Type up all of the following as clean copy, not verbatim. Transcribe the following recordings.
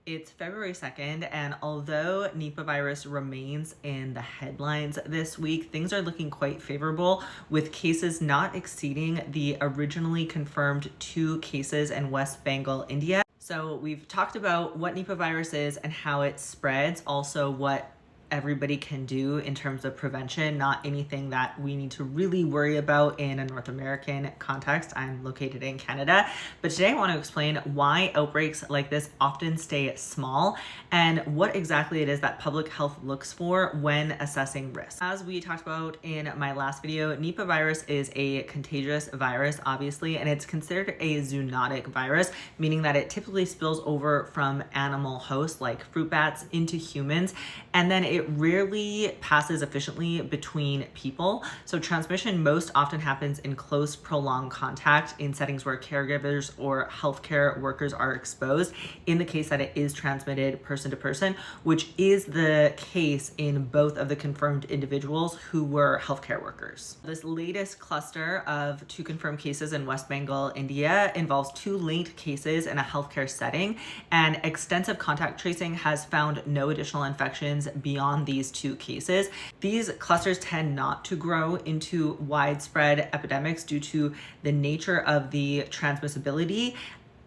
It's February 2nd, and although Nipah virus remains in the headlines this week, things are looking quite favorable, with cases not exceeding the originally confirmed 2 cases in West Bengal, India. So we've talked about what Nipah virus is and how it spreads, also what everybody can do in terms of prevention, not anything that we need to really worry about in a North American context. I'm located in Canada, but today I want to explain why outbreaks like this often stay small and what exactly it is that public health looks for when assessing risk. As we talked about in my last video, Nipah virus is a contagious virus, obviously, and it's considered a zoonotic virus, meaning that it typically spills over from animal hosts like fruit bats into humans, and then it rarely passes efficiently between people. So transmission most often happens in close, prolonged contact in settings where caregivers or healthcare workers are exposed, in the case that it is transmitted person to person, which is the case in both of the confirmed individuals who were healthcare workers. This latest cluster of 2 confirmed cases in West Bengal, India, involves 2 linked cases in a healthcare setting, and extensive contact tracing has found no additional infections beyond these 2 cases. These clusters tend not to grow into widespread epidemics due to the nature of the transmissibility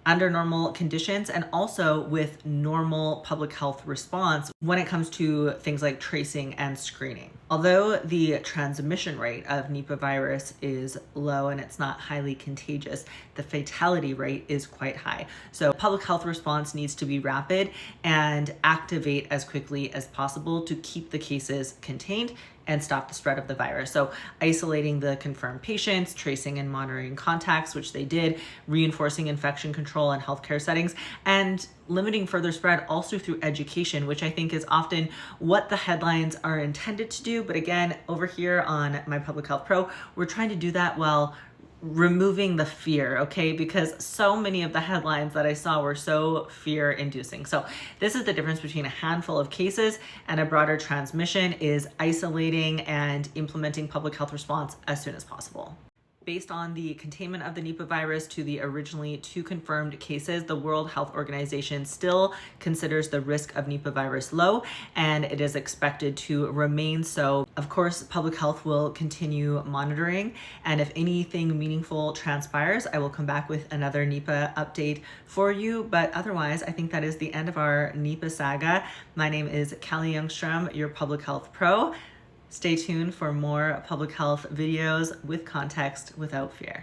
under normal conditions, and also with normal public health response when it comes to things like tracing and screening. Although the transmission rate of Nipah virus is low and it's not highly contagious, the fatality rate is quite high. So public health response needs to be rapid and activate as quickly as possible to keep the cases contained and stop the spread of the virus. So isolating the confirmed patients, tracing and monitoring contacts, which they did, reinforcing infection control in healthcare settings, and limiting further spread also through education, which I think is often what the headlines are intended to do. But again, over here on My Public Health Pro, we're trying to do that while removing the fear, okay? Because so many of the headlines that I saw were so fear-inducing. So this is the difference between a handful of cases and a broader transmission, is isolating and implementing public health response as soon as possible. Based on the containment of the Nipah virus to the originally 2 confirmed cases, the World Health Organization still considers the risk of Nipah virus low, and it is expected to remain so. Of course, public health will continue monitoring, and if anything meaningful transpires, I will come back with another Nipah update for you. But otherwise, I think that is the end of our Nipah saga. My name is Callie Youngstrom, your Public Health Pro. Stay tuned for more public health videos with context, without fear.